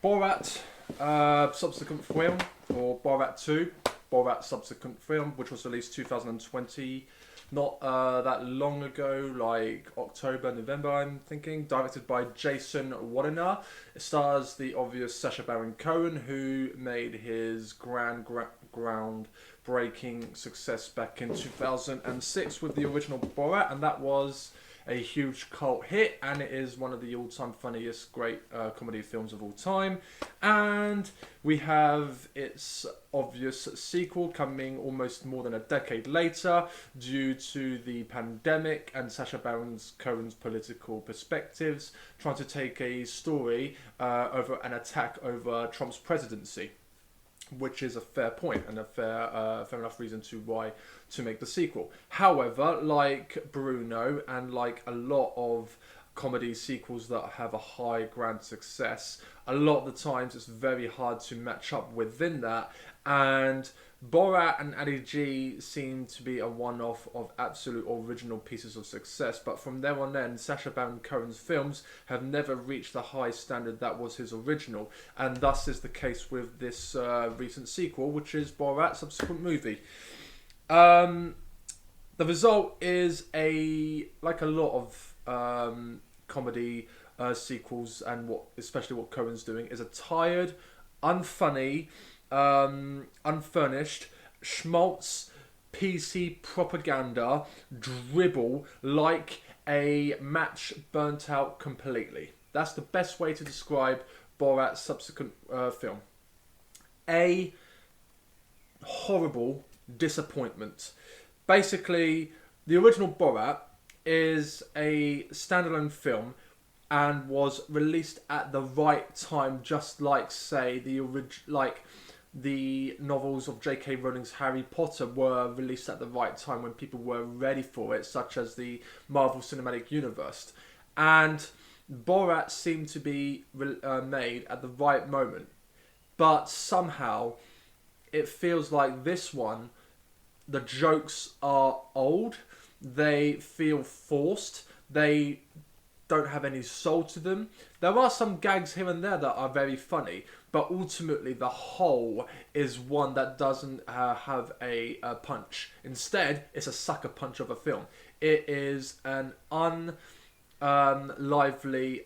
Borat subsequent film, or Borat 2, Borat subsequent film, which was released 2020, not that long ago, like October, November, I'm thinking. Directed by Jason Wadena. It stars the obvious Sacha Baron Cohen, who made his groundbreaking success back in 2006 with the original Borat, and that was a huge cult hit, and it is one of the all-time funniest great comedy films of all time. And we have its obvious sequel coming almost more than a decade later due to the pandemic and Sacha Baron Cohen's political perspectives, trying to take a story over an attack over Trump's presidency, which is a fair point and a fair enough reason to make the sequel. However, like Bruno and like a lot of comedy sequels that have a high grand success, a lot of the times it's very hard to match up within that, and Borat and Ali G seem to be a one-off of absolute original pieces of success, but from there on then, Sacha Baron Cohen's films have never reached the high standard that was his original, and thus is the case with this recent sequel, which is Borat subsequent movie. The result is like a lot of comedy sequels, and especially what Cohen's doing, is a tired, unfunny, unfurnished, schmaltz, PC propaganda dribble like a match burnt out completely. That's the best way to describe Borat's subsequent film. A horrible disappointment. Basically, the original Borat is a standalone film and was released at the right time, just like, say, the novels of J.K. Rowling's Harry Potter were released at the right time when people were ready for it, such as the Marvel Cinematic Universe. And Borat seemed to be made at the right moment. But somehow, it feels like this one, the jokes are old, they feel forced, they don't have any soul to them. There are some gags here and there that are very funny, but ultimately the whole is one that doesn't have a punch. Instead, it's a sucker punch of a film. It is an unlively,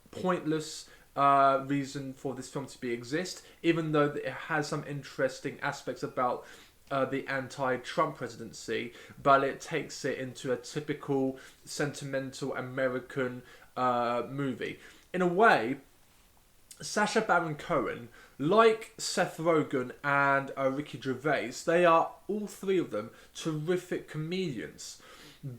pointless reason for this film to exist, even though it has some interesting aspects about the anti-Trump presidency, but it takes it into a typical sentimental American movie. In a way, Sacha Baron Cohen, like Seth Rogen and Ricky Gervais, they are, all three of them, terrific comedians,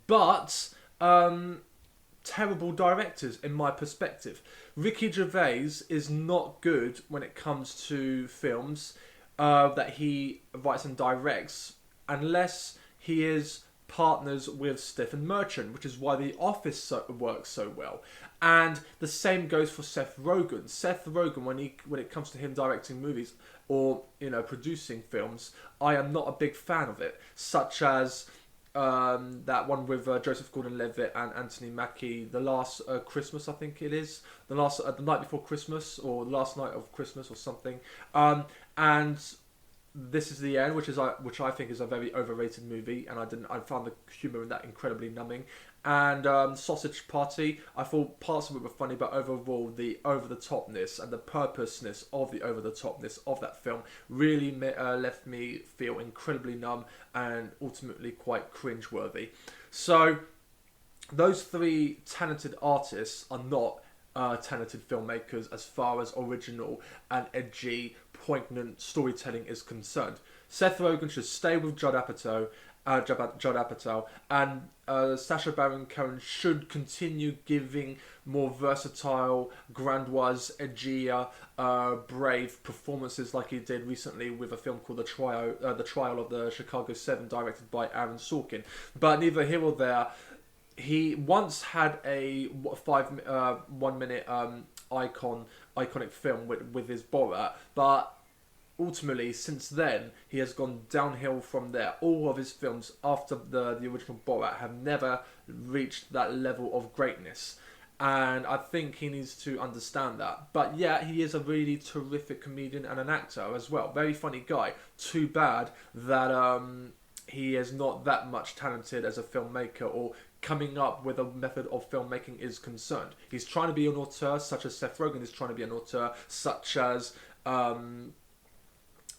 but terrible directors in my perspective. Ricky Gervais is not good when it comes to films that he writes and directs, unless he is partners with Stephen Merchant, which is why The Office works so well. And the same goes for Seth Rogen. Seth Rogen, when it comes to him directing movies or producing films, I am not a big fan of it. Such as that one with Joseph Gordon-Levitt and Anthony Mackie, The Last Christmas, I think it is, the night before Christmas, or the last night of Christmas, or something. And This Is the End, which I think is a very overrated movie, and I found the humour in that incredibly numbing. And Sausage Party, I thought parts of it were funny, but overall the over-the-topness and the purposeness of the over-the-topness of that film really left me feel incredibly numb and ultimately quite cringe-worthy. So those three talented artists are not talented filmmakers as far as original and edgy, poignant storytelling is concerned. Seth Rogen should stay with Judd Apatow, and Sacha Baron Cohen should continue giving more versatile, grandiose, edgier, brave performances like he did recently with a film called The Trial of the Chicago 7, directed by Aaron Sorkin. But neither here or there. He once had a 1 minute iconic film with his Borat, but ultimately since then he has gone downhill from there. All of his films after the original Borat have never reached that level of greatness, And I think he needs to understand that. But yeah, he is a really terrific comedian and an actor as well. Very funny guy. Too bad that he is not that much talented as a filmmaker or coming up with a method of filmmaking is concerned. He's trying to be an auteur, such as Seth Rogen is trying to be an auteur, such as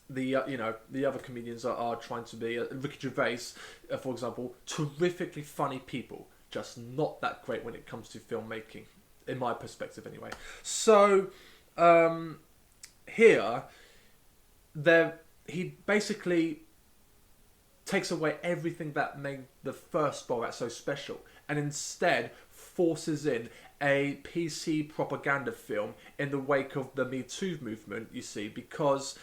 the other comedians are trying to be. Ricky Gervais, for example, terrifically funny people, just not that great when it comes to filmmaking, in my perspective anyway. So here, he basically takes away everything that made the first Borat so special, and instead forces in a PC propaganda film in the wake of the Me Too movement, you see, because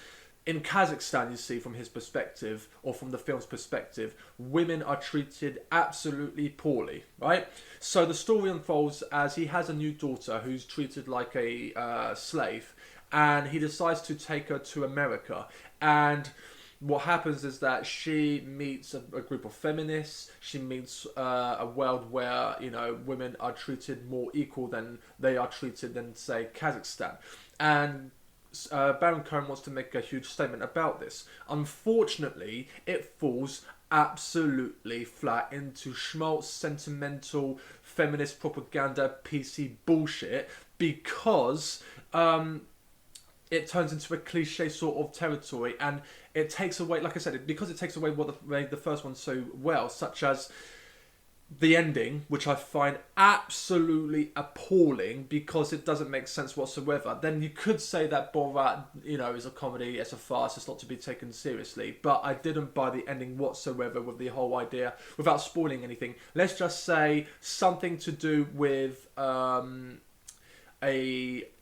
in Kazakhstan, you see, from his perspective, or from the film's perspective, women are treated absolutely poorly, right? So the story unfolds as he has a new daughter who's treated like a slave, and he decides to take her to America. And what happens is that she meets a group of feminists. She meets a world where, you know, women are treated more equal than they are treated in, say, Kazakhstan. And Baron Cohen wants to make a huge statement about this. Unfortunately, it falls absolutely flat into schmaltz, sentimental, feminist propaganda, PC bullshit, because it turns into a cliche sort of territory, and it takes away, like I said, because it takes away what made the first one so well, such as the ending, which I find absolutely appalling because it doesn't make sense whatsoever. Then you could say that Borat, you know, is a comedy, it's a farce, it's not to be taken seriously. But I didn't buy the ending whatsoever with the whole idea, without spoiling anything. Let's just say something to do with a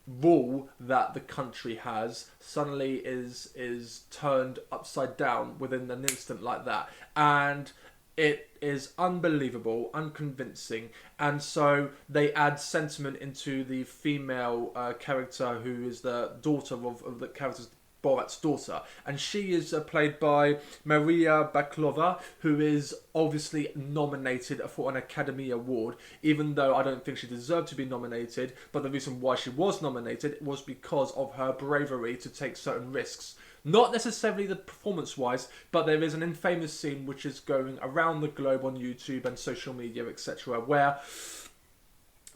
rule that the country has suddenly is turned upside down within an instant like that. And it is unbelievable, unconvincing, and so they add sentiment into the female character who is the daughter of the character's Borat's daughter, and she is played by Maria Baklova, who is obviously nominated for an Academy Award, even though I don't think she deserved to be nominated. But the reason why she was nominated was because of her bravery to take certain risks. Not necessarily the performance-wise, but there is an infamous scene which is going around the globe on YouTube and social media, etc., where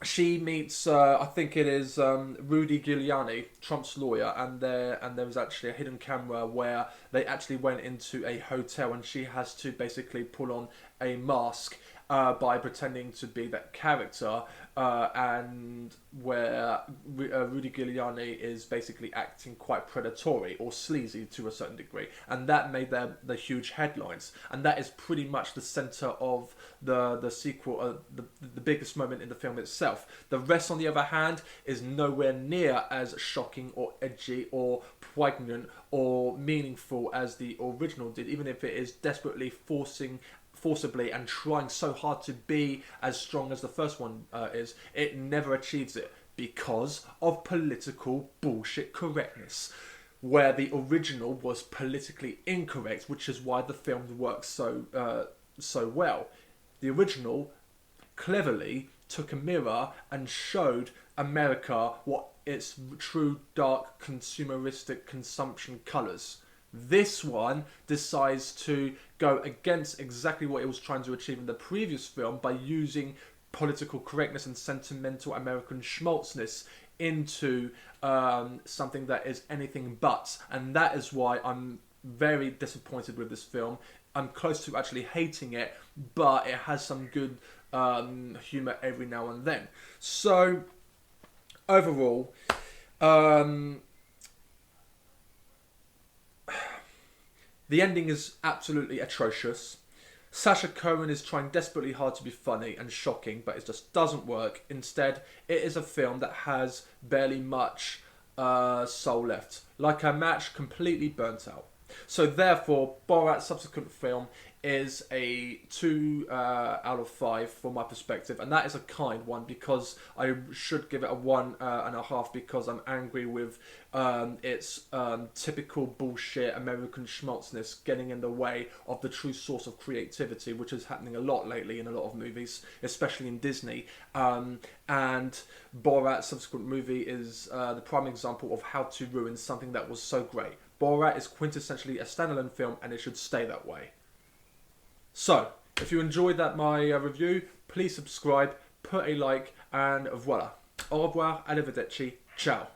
she meets, I think it is Rudy Giuliani, Trump's lawyer, and there was actually a hidden camera where they actually went into a hotel, and she has to basically pull on a mask by pretending to be that character, and where Rudy Giuliani is basically acting quite predatory or sleazy to a certain degree, and that made them the huge headlines, and that is pretty much the center of the sequel, the biggest moment in the film itself. The rest, on the other hand, is nowhere near as shocking or edgy or poignant or meaningful as the original did, even if it is desperately forcibly and trying so hard to be as strong as the first one is. It never achieves it because of political bullshit correctness, where the original was politically incorrect, which is why the film works so well. The original cleverly took a mirror and showed America what its true dark consumeristic consumption colours. This one decides to go against exactly what it was trying to achieve in the previous film by using political correctness and sentimental American schmaltzness into something that is anything but. And that is why I'm very disappointed with this film. I'm close to actually hating it, but it has some good humour every now and then. So, overall, the ending is absolutely atrocious. Sacha Cohen is trying desperately hard to be funny and shocking, but it just doesn't work. Instead, it is a film that has barely much soul left. Like a match completely burnt out. So therefore, Borat's subsequent film is a 2 out of 5 from my perspective, and that is a kind one because I should give it a 1.5 because I'm angry with its typical bullshit American schmaltzness getting in the way of the true source of creativity, which is happening a lot lately in a lot of movies, especially in Disney. And Borat's subsequent movie is the prime example of how to ruin something that was so great. Borat is quintessentially a standalone film, and it should stay that way. So, if you enjoyed my review, please subscribe, put a like, and voila. Au revoir, arrivederci, ciao.